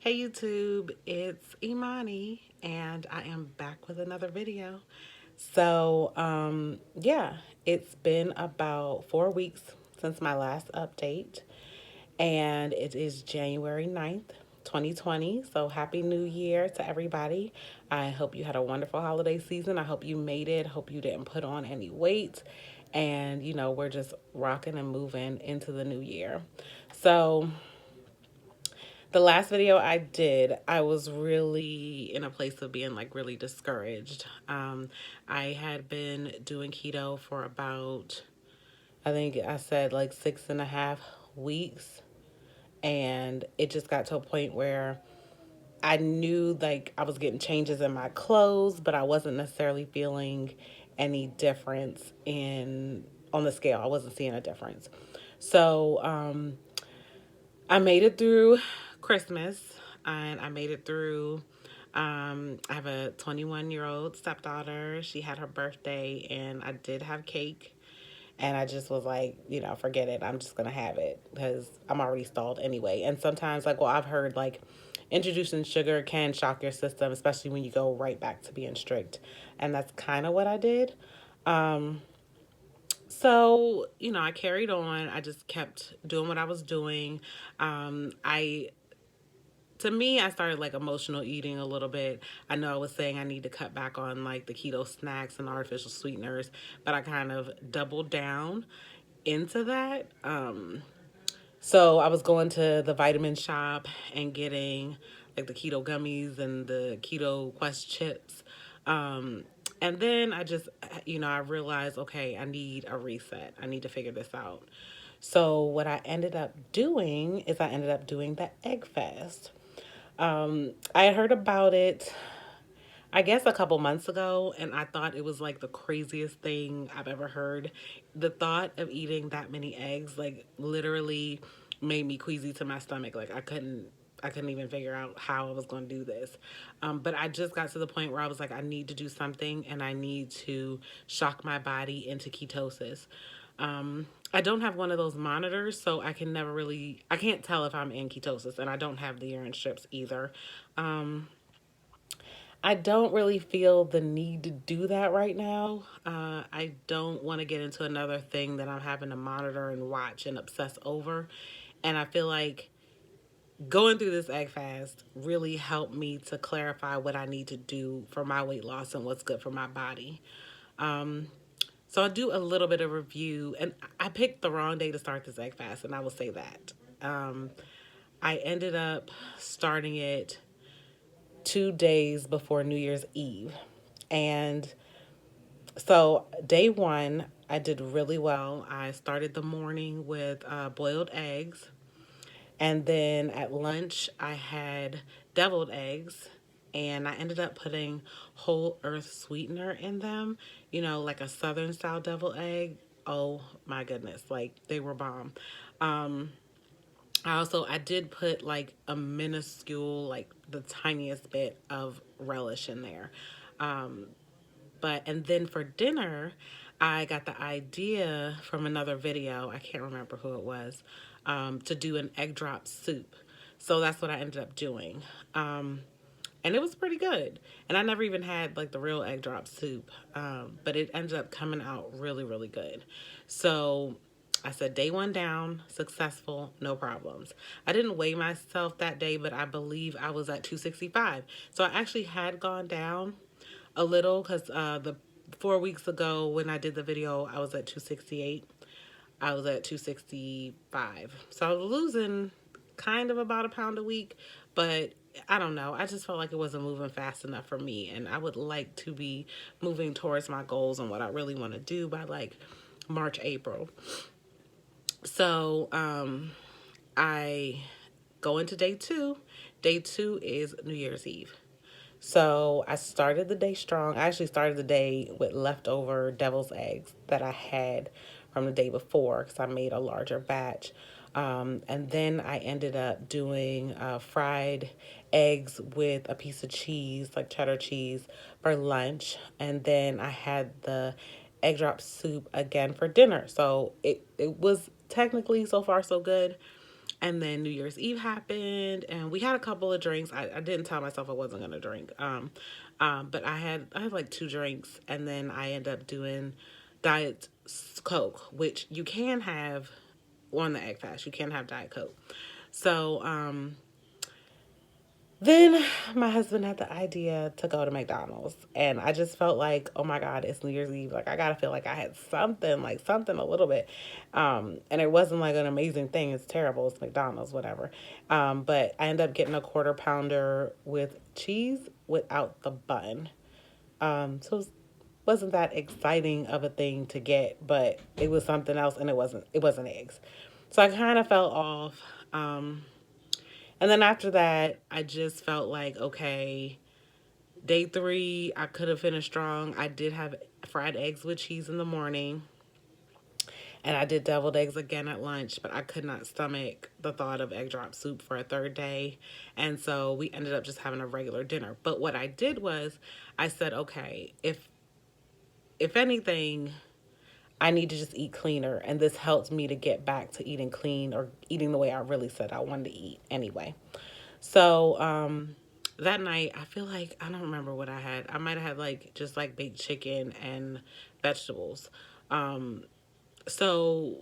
Hey YouTube, it's Imani and I am back with another video. Yeah, it's been about 4 weeks since my last update and it is January 9th, 2020. So happy new year to everybody. I hope you had a wonderful holiday season. I hope you made it. Hope you didn't put on any weight. And we're just rocking and moving into the new year. So the last video I did, I was really in a place of being like really discouraged. I had been doing keto for about, I think I said like 6.5 weeks. And it just got to a point where I knew like I was getting changes in my clothes, but I wasn't necessarily feeling any difference on the scale. I wasn't seeing a difference. So I made it through Christmas and I made it through. I have a 21-year-old stepdaughter. She had her birthday and I did have cake. And I just was like, forget it. I'm just going to have it because I'm already stalled anyway. And sometimes, like, well, I've heard like introducing sugar can shock your system, especially when you go right back to being strict. And that's kind of what I did. Um, I carried on. I just kept doing what I was doing. I to me, I started like emotional eating a little bit. I know I was saying I need to cut back on like the keto snacks and artificial sweeteners, but I kind of doubled down into that. So I was going to the vitamin shop and getting like the keto gummies and the keto quest chips. And then I realized, okay, I need a reset. I need to figure this out. So what I ended up doing is I ended up doing the egg fast. I had heard about it, I guess, a couple months ago, and I thought it was like the craziest thing I've ever heard. The thought of eating that many eggs, like, literally made me queasy to my stomach. Like, I couldn't even figure out how I was going to do this. But I just got to the point where I was like, I need to do something and I need to shock my body into ketosis. I don't have one of those monitors, so I can't tell if I'm in ketosis, and I don't have the urine strips either. Um, I don't really feel the need to do that right now. I don't want to get into another thing that I'm having to monitor and watch and obsess over. And I feel like going through this egg fast really helped me to clarify what I need to do for my weight loss and what's good for my body. Um, so I do a little bit of review, and I picked the wrong day to start this egg fast, and I will say that. I ended up starting it 2 days before New Year's Eve. And so, day one, I did really well. I started the morning with boiled eggs. And then at lunch, I had deviled eggs. And I ended up putting whole earth sweetener in them, like a southern style deviled egg. Oh my goodness, like they were bomb. Um, I did put like a minuscule, like the tiniest bit of relish in there. Um, and then for dinner, I got the idea from another video, I can't remember who it was, to do an egg drop soup. So that's what I ended up doing. And it was pretty good. And I never even had like the real egg drop soup, but it ended up coming out really, really good. So I said day one down, successful, no problems. I didn't weigh myself that day, but I believe I was at 265. So I actually had gone down a little because the 4 weeks ago when I did the video, I was at 268. I was at 265. So I was losing kind of about a pound a week, but I don't know. I just felt like it wasn't moving fast enough for me. And I would like to be moving towards my goals and what I really want to do by like March, April. So I go into day two. Day two is New Year's Eve. So I started the day strong. I actually started the day with leftover devil's eggs that I had from the day before because I made a larger batch. And then I ended up doing fried eggs with a piece of cheese, like cheddar cheese, for lunch. And then I had the egg drop soup again for dinner. So it was technically so far so good. And then New Year's Eve happened, and we had a couple of drinks. I didn't tell myself I wasn't gonna drink, but I had like two drinks, and then I ended up doing diet Coke, which you can have on the egg fast. You can have diet Coke. So then my husband had the idea to go to McDonald's, and I just felt like, oh my God, it's New Year's Eve. Like, I gotta feel like I had something, like something a little bit. And it wasn't like an amazing thing. It's terrible. It's McDonald's, whatever. But I ended up getting a quarter pounder with cheese without the bun. So wasn't that exciting of a thing to get, but it was something else, and it wasn't eggs. So I kind of fell off. Um, and then after that, I just felt like, okay, day three, I could have finished strong. I did have fried eggs with cheese in the morning, and I did deviled eggs again at lunch, but I could not stomach the thought of egg drop soup for a third day. And so we ended up just having a regular dinner. But what I did was I said, okay, if anything, I need to just eat cleaner. And this helped me to get back to eating clean or eating the way I really said I wanted to eat anyway. So that night, I feel like I don't remember what I had. I might have had like just like baked chicken and vegetables. Um, so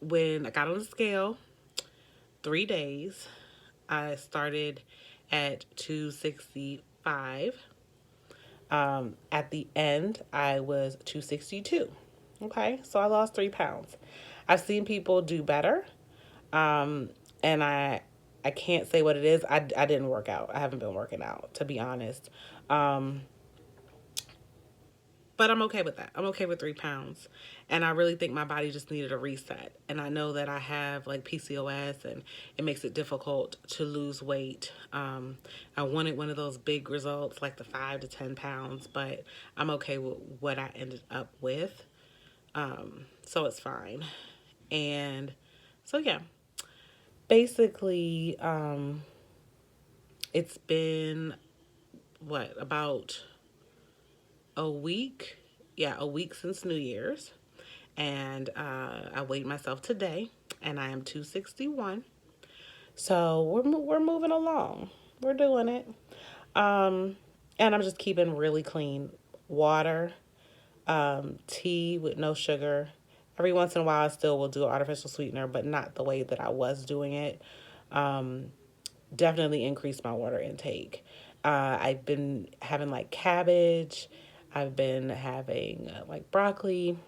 when I got on the scale, 3 days, I started at 265. At the end, I was 262. Okay, so I lost 3 pounds. I've seen people do better, um, and I can't say what it is. I didn't work out. I haven't been working out, to be honest. Um, but I'm okay with that. I'm okay with 3 pounds. And I really think my body just needed a reset. And I know that I have like PCOS, and it makes it difficult to lose weight. I wanted one of those big results, like the 5 to 10 pounds, but I'm okay with what I ended up with. So it's fine. And so, yeah, basically, it's been what, about a week? Yeah, a week since New Year's. And I weighed myself today, and I am 261. So we're moving along. We're doing it. Um, and I'm just keeping really clean water, tea with no sugar. Every once in a while, I still will do artificial sweetener, but not the way that I was doing it. Um, Definitely increase my water intake. I've been having like cabbage. I've been having like broccoli.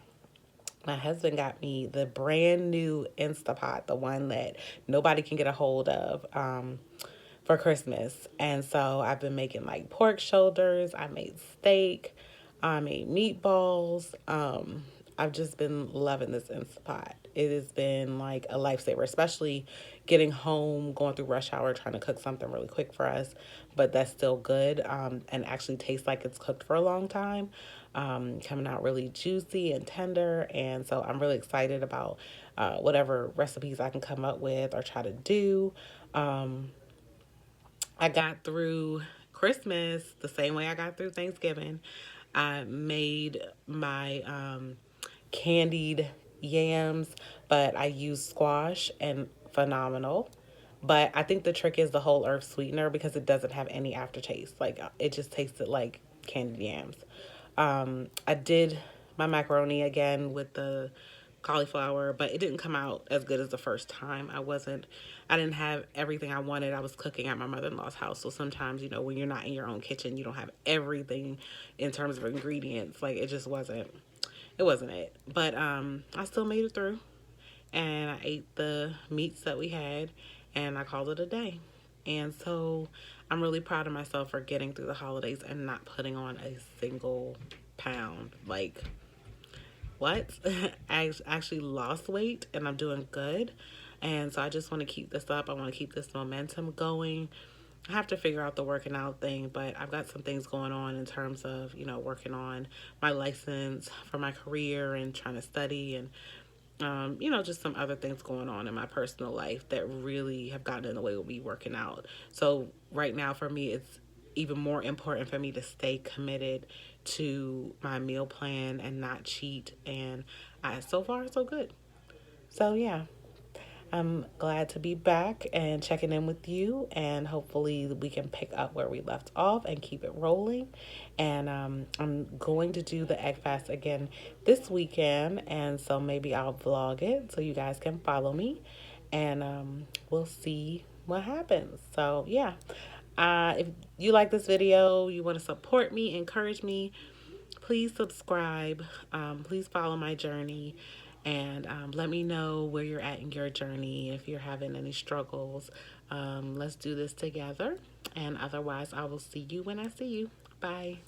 My husband got me the brand new Instapot, the one that nobody can get a hold of, for Christmas. And so I've been making like pork shoulders. I made steak. I made meatballs. I've just been loving this Instapot. It has been like a lifesaver, especially getting home, going through rush hour, trying to cook something really quick for us, but that's still good, and actually tastes like it's cooked for a long time. Coming out really juicy and tender. And so I'm really excited about whatever recipes I can come up with or try to do. Um, I got through Christmas the same way I got through Thanksgiving. I made my candied yams, but I used squash, and phenomenal. But I think the trick is the whole earth sweetener, because it doesn't have any aftertaste. Like, it just tasted like candied yams. I did my macaroni again with the cauliflower, but it didn't come out as good as the first time. I didn't have everything I wanted. I was cooking at my mother-in-law's house. So sometimes, when you're not in your own kitchen, you don't have everything in terms of ingredients. Like, it wasn't it. But I still made it through, and I ate the meats that we had, and I called it a day. And so I'm really proud of myself for getting through the holidays and not putting on a single pound. Like, what? I actually lost weight, and I'm doing good. And so I just want to keep this up. I want to keep this momentum going. I have to figure out the working out thing, but I've got some things going on in terms of, working on my license for my career and trying to study, and just some other things going on in my personal life that really have gotten in the way of me working out. So right now for me, it's even more important for me to stay committed to my meal plan and not cheat. And so far, so good. So yeah, I'm glad to be back and checking in with you, and hopefully we can pick up where we left off and keep it rolling. And I'm going to do the egg fast again this weekend, and so maybe I'll vlog it so you guys can follow me, and we'll see what happens. So yeah, if you like this video, you want to support me, encourage me, please subscribe. Please follow my journey, and let me know where you're at in your journey. If you're having any struggles, let's do this together. And otherwise, I will see you when I see you. Bye.